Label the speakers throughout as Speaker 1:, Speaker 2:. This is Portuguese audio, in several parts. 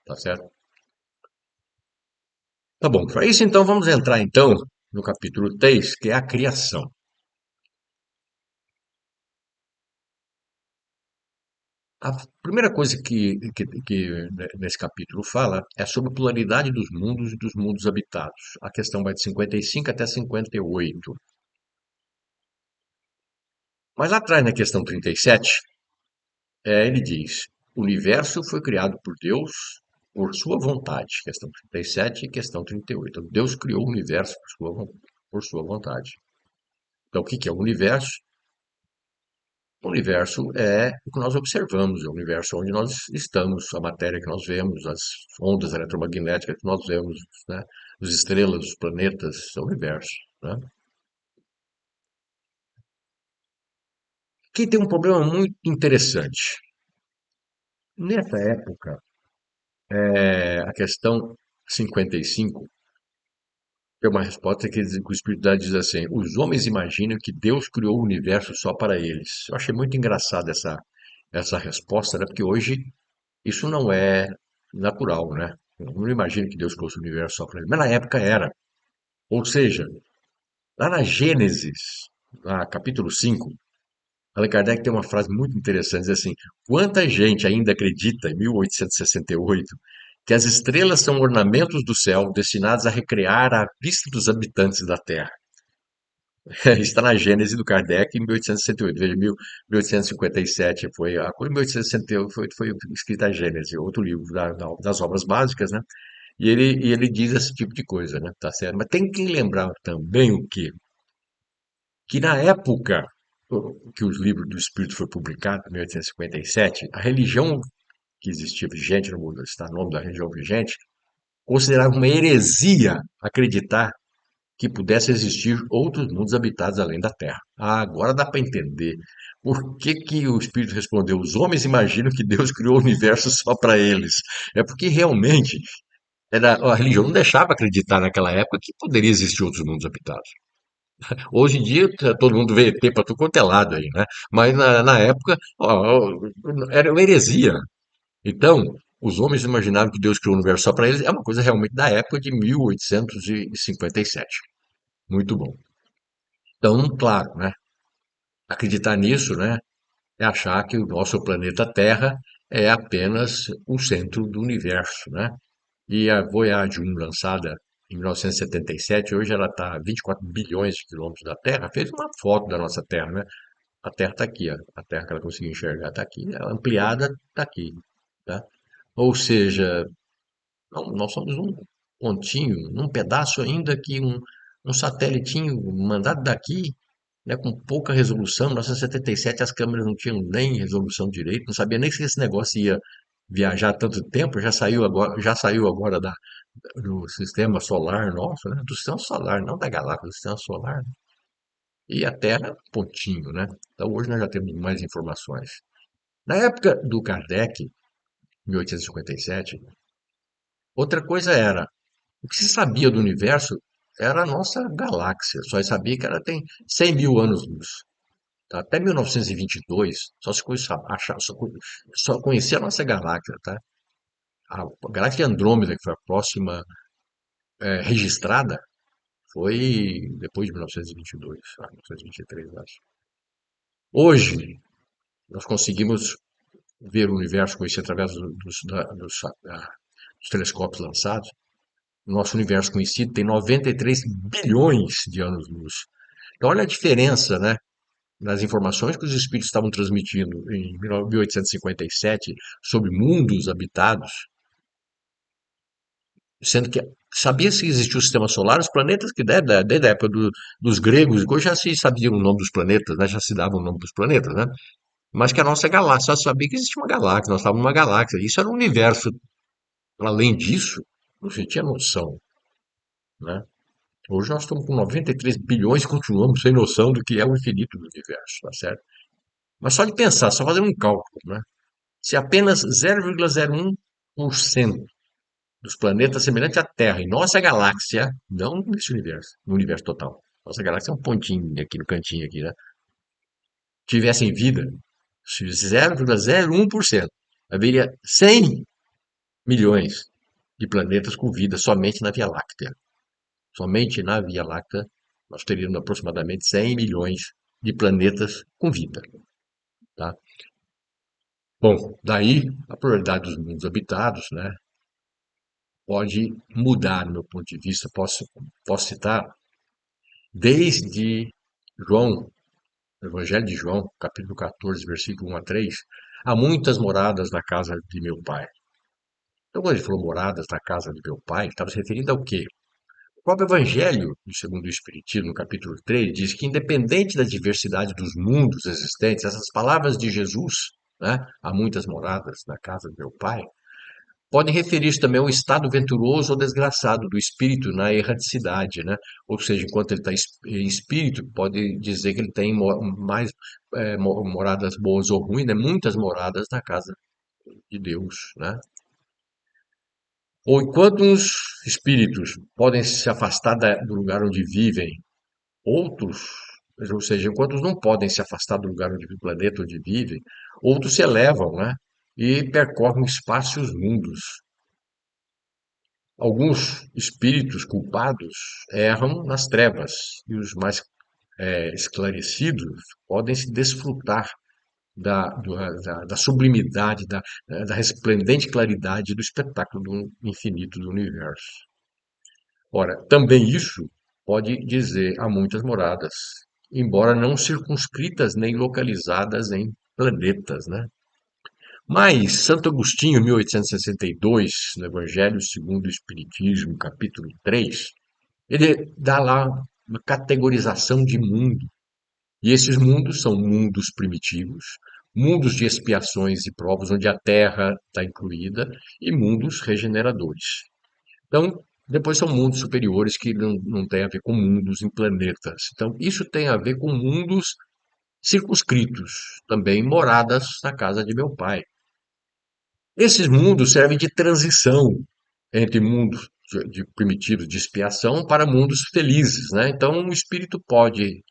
Speaker 1: tá certo? Tá bom, para isso então vamos entrar então no capítulo 3, que é a criação. A primeira coisa que nesse capítulo fala é sobre a pluralidade dos mundos e dos mundos habitados. A questão vai de 55 até 58. Mas lá atrás, na questão 37, ele diz: o universo foi criado por Deus por sua vontade. Questão 37 e questão 38. Deus criou o universo por sua vontade. Então, o que é o universo? O universo é o que nós observamos, é o universo onde nós estamos, a matéria que nós vemos, as ondas eletromagnéticas que nós vemos, né? As estrelas, os planetas, é o universo, né? Aqui tem um problema muito interessante. Nessa época, a questão 55 tem uma resposta que o Espírito diz assim: os homens imaginam que Deus criou o universo só para eles. Eu achei muito engraçada essa resposta, né? Porque hoje isso não é natural, né? Eu não imagino que Deus criou o universo só para ele. Mas na época era. Ou seja, lá na Gênesis, na capítulo 5, Allan Kardec tem uma frase muito interessante, diz assim: quanta gente ainda acredita, em 1868, que as estrelas são ornamentos do céu destinados a recrear a vista dos habitantes da Terra. Está na Gênese do Kardec em 1868. Veja, 1857 foi a coisa, 1868 foi escrita a Gênese, outro livro das obras básicas, né? E ele diz esse tipo de coisa, né? Tá certo? Mas tem que lembrar também o quê? Que na época que os livros do Espírito foi publicado, em 1857, a religião que existia vigente no mundo, está o nome da religião vigente, considerava uma heresia acreditar que pudesse existir outros mundos habitados além da Terra. Ah, agora dá para entender por que o Espírito respondeu: os homens imaginam que Deus criou o universo só para eles. É porque realmente a religião não deixava acreditar naquela época que poderia existir outros mundos habitados. Hoje em dia, todo mundo vê ET para tudo quanto é lado aí, né? Mas na época, ó, era uma heresia. Então, os homens imaginavam que Deus criou o universo só para eles. É uma coisa realmente da época de 1857. Muito bom. Então, claro, né? Acreditar nisso, né? É achar que o nosso planeta Terra é apenas o centro do universo, né? E a Voyager 1, lançada em 1977, hoje ela está a 24 bilhões de quilômetros da Terra, fez uma foto da nossa Terra, né? A Terra está aqui, ó. A Terra que ela conseguiu enxergar está aqui, a ampliada está aqui, tá? Ou seja, nós somos um pontinho, um pedaço ainda que um satelitinho mandado daqui, né, com pouca resolução. Em 1977 as câmeras não tinham nem resolução direito, não sabia nem se esse negócio ia viajar tanto tempo, já saiu agora do sistema solar nosso, né? Do sistema solar, não da galáxia, do sistema solar. Né? E a Terra, pontinho, né? Então hoje nós já temos mais informações. Na época do Kardec, 1857, outra coisa era, o que se sabia do universo era a nossa galáxia, só se sabia que ela tem 100 mil anos-luz. Tá? Até 1922, só se conhecia, só conhecia a nossa galáxia, tá? A galáxia de Andrômeda, que foi a próxima registrada, foi depois de 1922, 1923, acho. Hoje, nós conseguimos ver o universo, conhecer através dos telescópios lançados. O nosso universo conhecido tem 93 bilhões de anos-luz. Então, olha a diferença, né? Nas informações que os espíritos estavam transmitindo em 1857 sobre mundos habitados, sendo que sabia-se que existia o sistema solar, os planetas que desde a época dos gregos, hoje já se sabia o nome dos planetas, né? Já se dava o nome dos planetas, né? Mas que a nossa galáxia, só sabia que existia uma galáxia, nós estávamos numa galáxia, isso era um universo. Além disso, não se tinha noção, né? Hoje nós estamos com 93 bilhões e continuamos sem noção do que é o infinito do universo, tá certo? Mas só de pensar, só fazer um cálculo, né? Se apenas 0,01% dos planetas semelhantes à Terra em nossa galáxia, não nesse universo, no universo total, nossa galáxia é um pontinho aqui no cantinho aqui, né? Tivessem vida, se 0,01%, haveria 100 milhões de planetas com vida somente na Via Láctea. Somente na Via Láctea nós teríamos aproximadamente 100 milhões de planetas com vida, tá? Bom, daí a probabilidade dos mundos habitados, né, pode mudar no meu ponto de vista. Posso citar desde João, o Evangelho de João, capítulo 14, versículo 1 a 3, há muitas moradas na casa de meu pai. Então, quando ele falou moradas na casa de meu pai, ele estava se referindo ao quê? O próprio Evangelho, segundo o Espiritismo, no capítulo 3, diz que, independente da diversidade dos mundos existentes, essas palavras de Jesus, né, há muitas moradas na casa de meu pai, podem referir-se também ao estado venturoso ou desgraçado do espírito na erraticidade, né? Ou seja, enquanto ele está em espírito, pode dizer que ele tem mais moradas boas ou ruins, né? Muitas moradas na casa de Deus, né? Ou enquanto uns espíritos podem se afastar do lugar onde vivem, outros, ou seja, enquanto uns não podem se afastar do lugar onde do planeta onde vivem, outros se elevam, né? E percorrem o espaço e os mundos. Alguns espíritos culpados erram nas trevas e os mais esclarecidos podem se desfrutar da sublimidade, da resplendente claridade do espetáculo do infinito do universo. Ora, também isso pode dizer a muitas moradas, embora não circunscritas nem localizadas em planetas, né? Mas Santo Agostinho, 1862, no Evangelho segundo o Espiritismo, capítulo 3, ele dá lá uma categorização de mundo. E esses mundos são mundos primitivos, mundos de expiações e provas, onde a Terra está incluída, e mundos regeneradores. Então, depois são mundos superiores que não têm a ver com mundos em planetas. Então, isso tem a ver com mundos circunscritos, também moradas na casa de meu pai. Esses mundos servem de transição entre mundos de primitivos de expiação para mundos felizes, né? Então, o espírito pode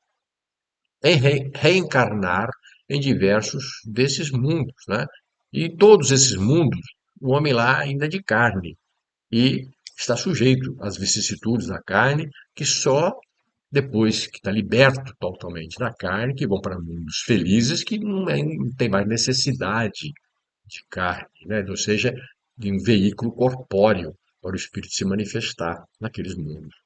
Speaker 1: reencarnar em diversos desses mundos, né? E todos esses mundos, o homem lá ainda é de carne e está sujeito às vicissitudes da carne, que só depois que está liberto totalmente da carne, que vão para mundos felizes, que não tem mais necessidade de carne, né? Ou seja, de um veículo corpóreo para o espírito se manifestar naqueles mundos.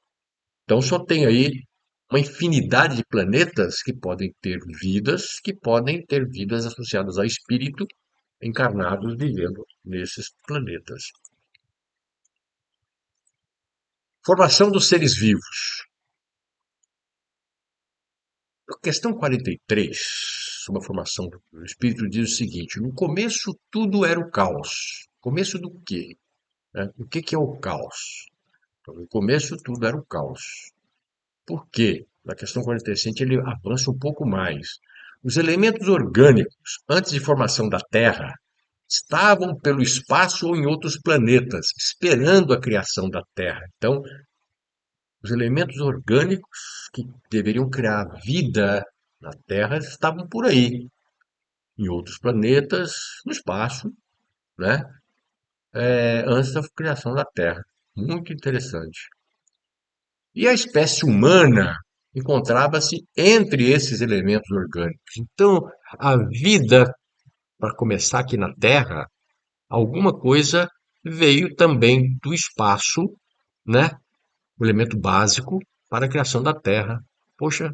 Speaker 1: Então só tem aí uma infinidade de planetas que podem ter vidas associadas ao espírito encarnados vivendo nesses planetas. Formação dos seres vivos. A questão 43, sobre a formação do espírito, diz o seguinte: no começo tudo era o caos. Começo do quê? O que que é o caos? Então, no começo tudo era o caos. Por quê? Na questão 47 ele avança um pouco mais. Os elementos orgânicos, antes de formação da Terra, estavam pelo espaço ou em outros planetas, esperando a criação da Terra. Então, os elementos orgânicos que deveriam criar vida na Terra estavam por aí, em outros planetas, no espaço, né? Antes da criação da Terra. Muito interessante. E a espécie humana encontrava-se entre esses elementos orgânicos. Então, a vida, para começar aqui na Terra, alguma coisa veio também do espaço, né? O elemento básico para a criação da Terra. Poxa,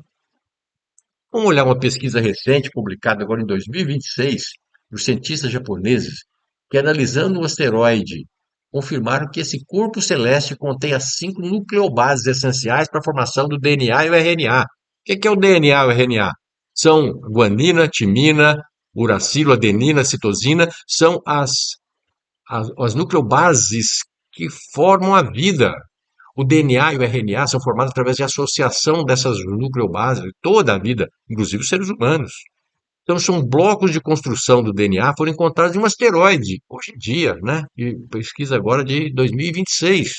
Speaker 1: vamos olhar uma pesquisa recente, publicada agora em 2026, dos cientistas japoneses, que analisando o asteroide, confirmaram que esse corpo celeste contém as 5 nucleobases essenciais para a formação do DNA e o RNA. O que é o DNA e o RNA? São guanina, timina, uracilo, adenina, citosina, são as nucleobases que formam a vida. O DNA e o RNA são formados através de associação dessas nucleobases de toda a vida, inclusive os seres humanos. Então, são blocos de construção do DNA foram encontrados em um asteroide, hoje em dia, né? E pesquisa agora de 2026.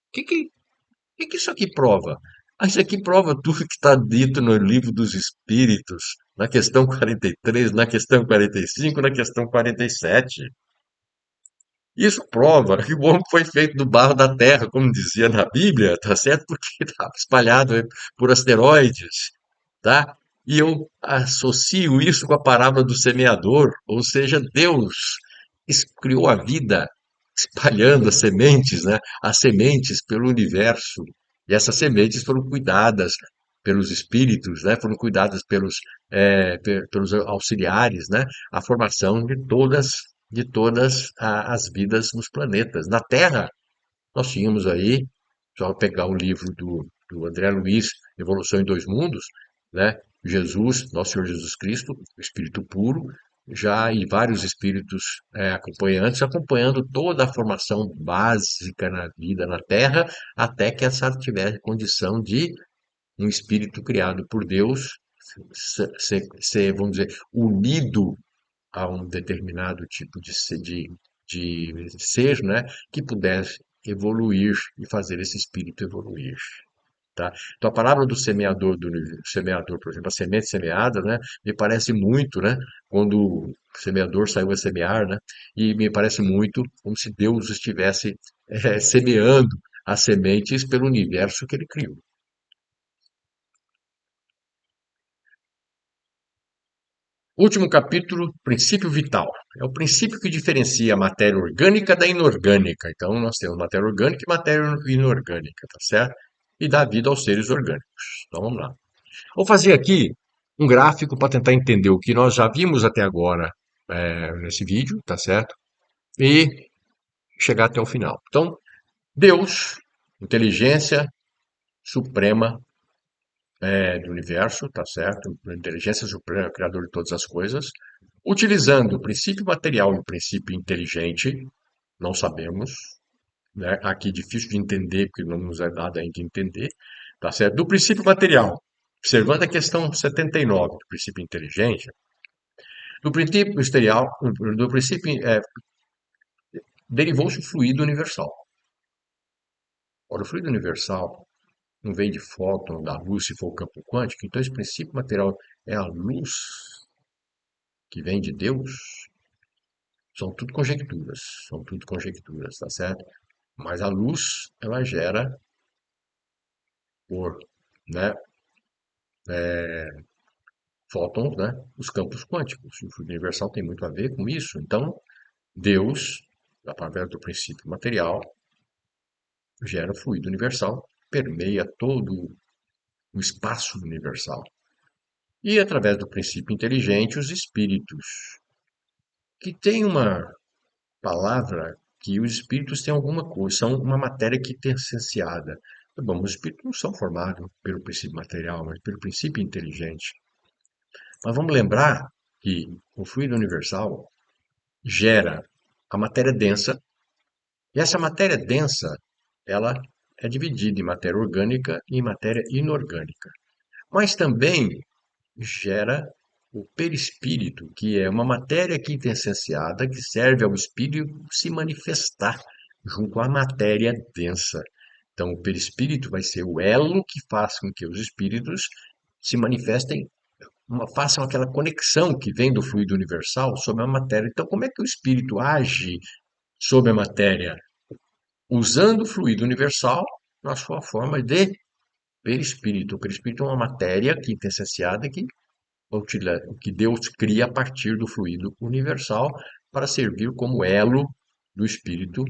Speaker 1: O que isso aqui prova? Isso aqui prova tudo que está dito no livro dos Espíritos, na questão 43, na questão 45, na questão 47. Isso prova que o homem foi feito do barro da terra, como dizia na Bíblia, tá certo? Porque estava espalhado por asteroides, tá? E eu associo isso com a parábola do semeador, ou seja, Deus criou a vida espalhando as sementes, né? As sementes pelo universo. E essas sementes foram cuidadas pelos espíritos, né? Foram cuidadas pelos auxiliares, né? A formação de todas as vidas nos planetas. Na Terra, nós tínhamos aí, só pegar o livro do André Luiz, Evolução em Dois Mundos, né? Jesus, Nosso Senhor Jesus Cristo, o Espírito puro, já e vários espíritos acompanhantes, acompanhando toda a formação básica na vida na Terra, até que essa tiver condição de um espírito criado por Deus vamos dizer, unido a um determinado tipo de ser, né, que pudesse evoluir e fazer esse espírito evoluir. Tá? Então a palavra do semeador, semeador, por exemplo, a semente semeada, né, me parece muito, né, quando o semeador saiu a semear, né, e me parece muito como se Deus estivesse semeando as sementes pelo universo que ele criou. Último capítulo, princípio vital. É o princípio que diferencia a matéria orgânica da inorgânica. Então, nós temos matéria orgânica e matéria inorgânica, tá certo? E dá vida aos seres orgânicos. Então, vamos lá. Vou fazer aqui um gráfico para tentar entender o que nós já vimos até agora nesse vídeo, tá certo? E chegar até o final. Então, Deus, inteligência suprema do universo, tá certo? Inteligência suprema, criador de todas as coisas, utilizando o princípio material e o princípio inteligente, não sabemos, né? Aqui é difícil de entender, porque não nos é dado ainda de entender, tá certo? Do princípio material, observando a questão 79 do princípio inteligente, do princípio exterior, do princípio, derivou-se o fluido universal. Ora, o fluido universal não vem de fóton, da luz, se for o campo quântico, então esse princípio material é a luz que vem de Deus. São tudo conjecturas, tá certo? Mas a luz, ela gera por, né, fótons, né, os campos quânticos. O fluido universal tem muito a ver com isso. Então, Deus, através do princípio material, gera o fluido universal, permeia todo o espaço universal. E através do princípio inteligente, os espíritos, que tem uma palavra que os espíritos têm alguma coisa, são uma matéria que tem essenciada. Bom, os espíritos não são formados pelo princípio material, mas pelo princípio inteligente. Mas vamos lembrar que o fluido universal gera a matéria densa, e essa matéria densa, ela é dividida em matéria orgânica e em matéria inorgânica. Mas também gera o perispírito, que é uma matéria quintessenciada que serve ao espírito se manifestar junto à matéria densa. Então, o perispírito vai ser o elo que faz com que os espíritos se manifestem, façam aquela conexão que vem do fluido universal sobre a matéria. Então, como é que o espírito age sobre a matéria? Usando o fluido universal na sua forma de perispírito. O perispírito é uma matéria quintessenciada que Deus cria a partir do fluido universal para servir como elo do espírito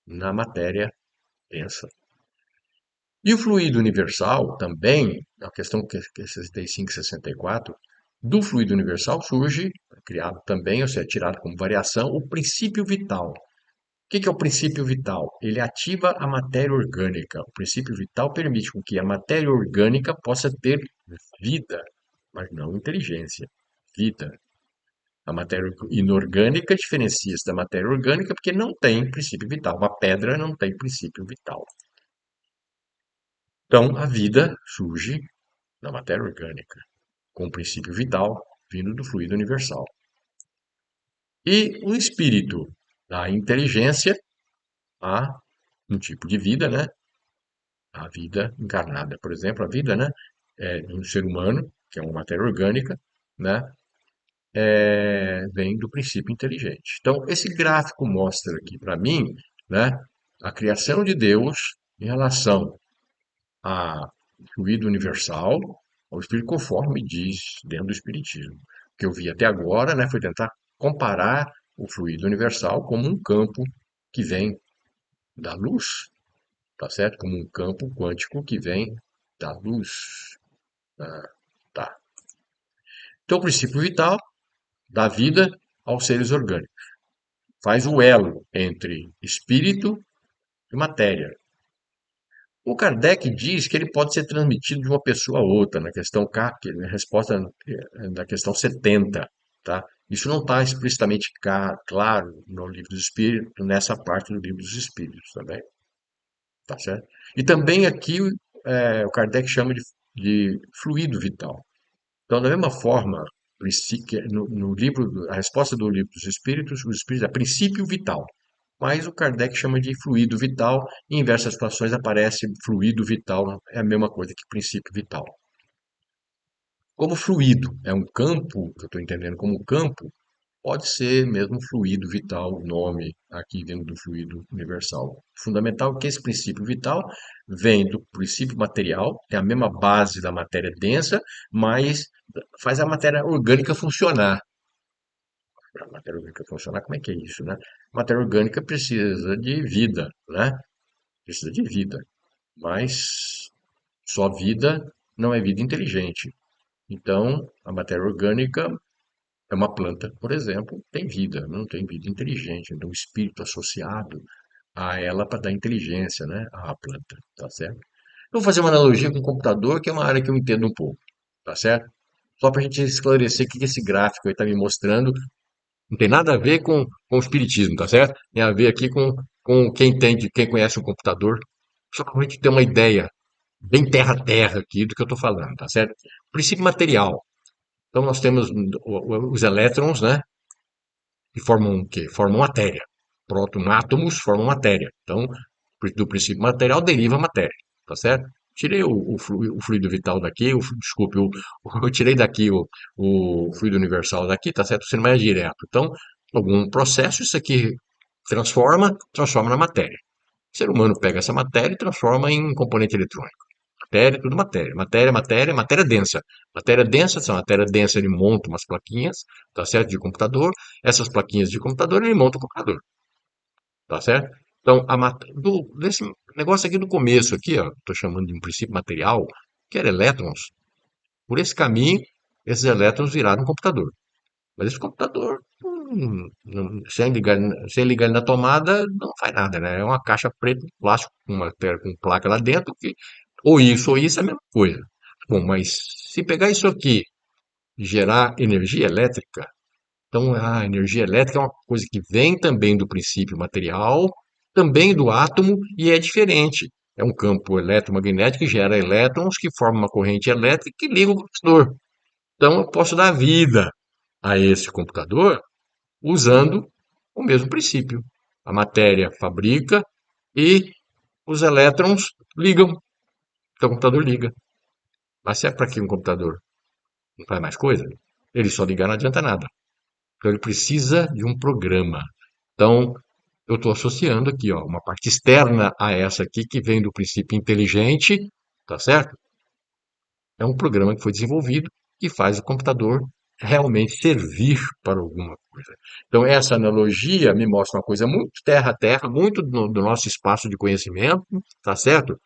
Speaker 1: na matéria densa. E o fluido universal também, a questão que 65 e 64, do fluido universal surge, criado também, ou seja, tirado como variação, o princípio vital. O que é o princípio vital? Ele ativa a matéria orgânica. O princípio vital permite com que a matéria orgânica possa ter vida, mas não inteligência. Vida. A matéria inorgânica diferencia-se da matéria orgânica porque não tem princípio vital. Uma pedra não tem princípio vital. Então, a vida surge da matéria orgânica, com o princípio vital vindo do fluido universal. E o espírito da inteligência, há um tipo de vida, né? A vida encarnada, por exemplo, a vida, né? De um ser humano, que é uma matéria orgânica, né? vem do princípio inteligente. Então, esse gráfico mostra aqui para mim, né, a criação de Deus em relação ao fluido universal, ao espírito, conforme diz dentro do Espiritismo. O que eu vi até agora, né, foi tentar comparar o fluido universal como um campo que vem da luz, tá certo? Como um campo quântico que vem da luz. Ah, tá. Então, o princípio vital dá vida aos seres orgânicos. Faz o elo entre espírito e matéria. O Kardec diz que ele pode ser transmitido de uma pessoa a outra, na questão K, na resposta da questão 70, tá? Isso não está explicitamente claro no livro dos Espíritos, nessa parte do livro dos Espíritos também, tá certo? E também aqui o Kardec chama de fluido vital. Então, da mesma forma, no livro, a resposta do livro dos Espíritos, os Espíritos é princípio vital. Mas o Kardec chama de fluido vital, e em diversas situações aparece fluido vital, é a mesma coisa que princípio vital. Como fluido é um campo, que eu estou entendendo como campo, pode ser mesmo fluido vital, o nome aqui vindo do fluido universal. Fundamental que esse princípio vital vem do princípio material, tem a mesma base da matéria densa, mas faz a matéria orgânica funcionar. Para a matéria orgânica funcionar, como é que é isso, né? A matéria orgânica precisa de vida, né? Precisa de vida, mas só vida não é vida inteligente. Então, a matéria orgânica é uma planta, por exemplo, tem vida, não tem vida inteligente, então o espírito associado a ela para dar inteligência, né, à planta, tá certo? Eu vou fazer uma analogia com o computador, que é uma área que eu entendo um pouco, tá certo? Só para a gente esclarecer o que esse gráfico aí está me mostrando, não tem nada a ver com o espiritismo, tá certo? Tem a ver aqui com quem entende, quem conhece um computador, só para a gente ter uma ideia bem terra-terra aqui do que eu estou falando, tá certo? Princípio material. Então nós temos os elétrons, né? Que formam o quê? Formam matéria. Próton-átomos formam matéria. Então, do princípio material deriva a matéria, tá certo? Tirei o fluido vital daqui, desculpe, eu tirei daqui o fluido universal daqui, tá certo? Você não é direto. Então, algum processo, isso aqui transforma na matéria. O ser humano pega essa matéria e transforma em componente eletrônico. Matéria, tudo matéria. Matéria densa. Matéria densa, essa matéria densa ele monta umas plaquinhas, tá certo? De computador. Essas plaquinhas de computador ele monta o computador, tá certo? Então, desse negócio aqui do começo aqui, ó, estou chamando de um princípio material, que era elétrons. Por esse caminho, esses elétrons viraram um computador. Mas esse computador, sem ligar ele na tomada, não faz nada, né? É uma caixa preta, plástico, com placa lá dentro, que ou isso é a mesma coisa. Bom, mas se pegar isso aqui e gerar energia elétrica, então a energia elétrica é uma coisa que vem também do princípio material, também do átomo, e é diferente. É um campo eletromagnético que gera elétrons que formam uma corrente elétrica que liga o computador. Então eu posso dar vida a esse computador usando o mesmo princípio. A matéria fabrica e os elétrons ligam. Então o computador liga. Mas serve para que um computador? Não faz mais coisa? Ele só ligar não adianta nada. Então ele precisa de um programa. Então eu estou associando aqui, ó, uma parte externa a essa aqui que vem do princípio inteligente, tá certo? É um programa que foi desenvolvido e faz o computador realmente servir para alguma coisa. Então, essa analogia me mostra uma coisa muito terra a terra, muito do nosso espaço de conhecimento, tá certo?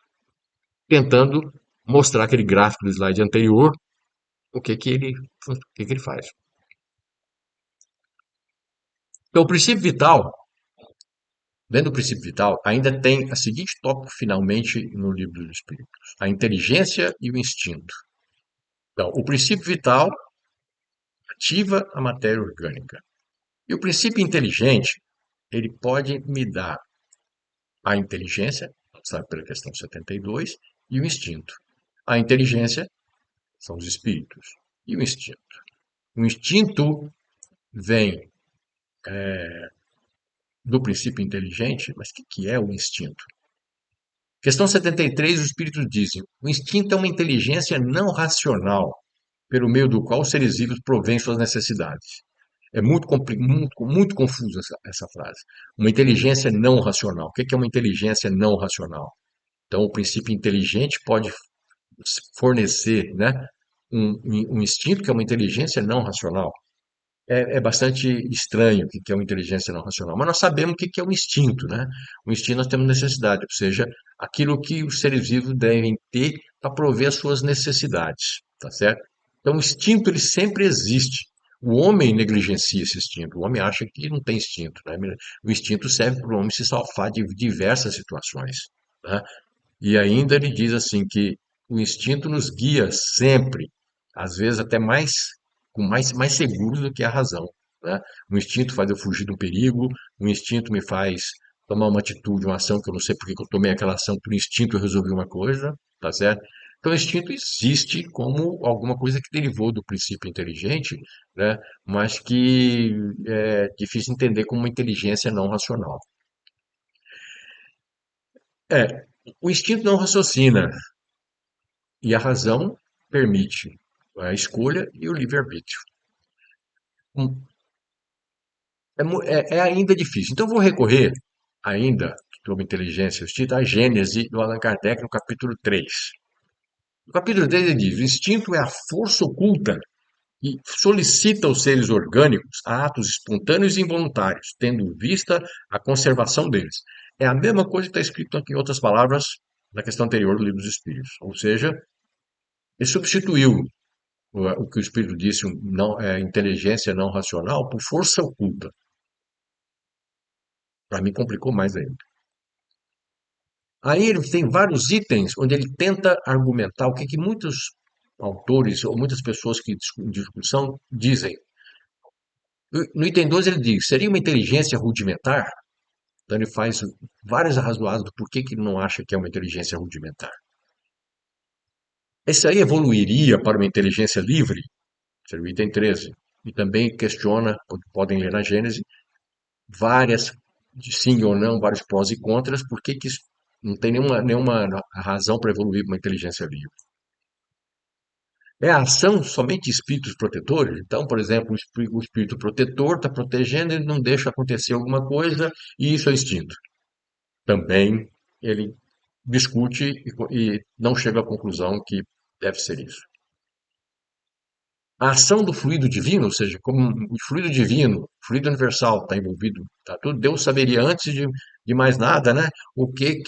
Speaker 1: Tentando mostrar aquele gráfico do slide anterior, o que que ele faz. Então, o princípio vital, dentro do princípio vital, ainda tem a seguinte tópico finalmente no livro dos Espíritos: a inteligência e o instinto. Então, o princípio vital ativa a matéria orgânica. E o princípio inteligente, ele pode me dar a inteligência, sabe, pela questão 72, e o instinto. A inteligência são os espíritos. E o instinto? O instinto vem do princípio inteligente, mas o que é o instinto? Questão 73, os espíritos dizem: o instinto é uma inteligência não racional pelo meio do qual os seres vivos provêm suas necessidades. É muito confusa essa frase. Uma inteligência não racional. O que é uma inteligência não racional? Então, o princípio inteligente pode fornecer, né, um instinto que é uma inteligência não racional. É bastante estranho o que é uma inteligência não racional, mas nós sabemos o que é um instinto, né? O instinto nós temos necessidade, ou seja, aquilo que os seres vivos devem ter para prover as suas necessidades, tá certo? Então, o instinto ele sempre existe. O homem negligencia esse instinto. O homem acha que não tem instinto, né? O instinto serve para o homem se salvar de diversas situações, né? E ainda ele diz assim que o instinto nos guia sempre, às vezes até mais seguro do que a razão, né? O instinto faz eu fugir de um perigo, o instinto me faz tomar uma atitude, uma ação que eu não sei por que que eu tomei aquela ação, por instinto eu resolvi uma coisa, tá certo? Então, o instinto existe como alguma coisa que derivou do princípio inteligente, né? Mas que é difícil entender como uma inteligência não racional. É, o instinto não raciocina, e a razão permite a escolha e o livre-arbítrio. Hum, É ainda difícil. Então, eu vou recorrer, ainda, sobre inteligência e justiça, à Gênese do Allan Kardec, no capítulo 3. No capítulo 3 ele diz: o instinto é a força oculta que solicita aos seres orgânicos a atos espontâneos e involuntários, tendo em vista a conservação deles. É a mesma coisa que está escrito aqui em outras palavras na questão anterior do Livro dos Espíritos. Ou seja, ele substituiu o que o Espírito disse, inteligência não racional, por força oculta. Para mim complicou mais ainda. Aí ele tem vários itens onde ele tenta argumentar o que muitos autores ou muitas pessoas que em discussão dizem. No item 2 ele diz, seria uma inteligência rudimentar? Então ele faz várias arrazoadas do porquê que ele não acha que é uma inteligência rudimentar. Esse aí evoluiria para uma inteligência livre? Seria o item 13. E também questiona, podem ler na Gênese, várias, de sim ou não, vários prós e contras, por que que não tem nenhuma razão para evoluir uma inteligência viva. É a ação somente de espíritos protetores? Então, por exemplo, o espírito protetor está protegendo, ele não deixa acontecer alguma coisa, e isso é instinto. Também ele discute e não chega à conclusão que deve ser isso. A ação do fluido divino, ou seja, como o fluido divino, fluido universal está envolvido, tá tudo, Deus saberia antes de mais nada, né? O que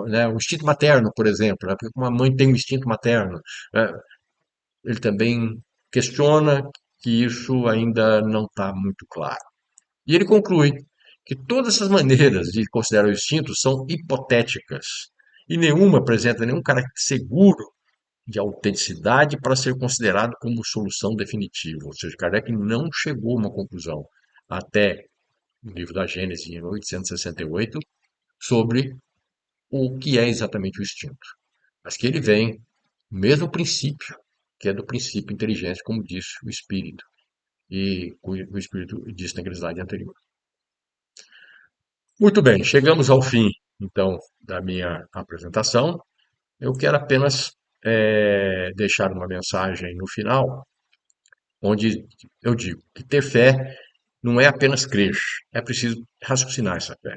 Speaker 1: né, o instinto materno, por exemplo, né? Porque uma mãe tem um instinto materno, né? Ele também questiona que isso ainda não está muito claro. E ele conclui que todas essas maneiras de considerar o instinto são hipotéticas e nenhuma apresenta nenhum caráter seguro de autenticidade para ser considerado como solução definitiva. Ou seja, Kardec não chegou a uma conclusão até o livro da Gênesis, em 1868, sobre o que é exatamente o instinto. Mas que ele vem do mesmo princípio, que é do princípio inteligente, como disse o Espírito, e o Espírito disse na slide anterior. Muito bem, chegamos ao fim, então, da minha apresentação. Eu quero apenas deixar uma mensagem no final, onde eu digo que ter fé não é apenas crer, é preciso raciocinar essa fé.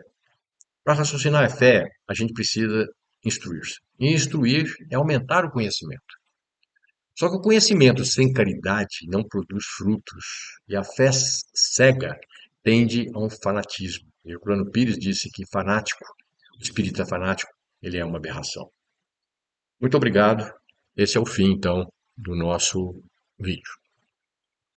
Speaker 1: Para raciocinar a fé, a gente precisa instruir-se. E instruir é aumentar o conhecimento. Só que o conhecimento sem caridade não produz frutos, e a fé cega tende a um fanatismo. E o Plano Pires disse que fanático, o espírita fanático, ele é uma aberração. Muito obrigado. Esse é o fim, então, do nosso vídeo.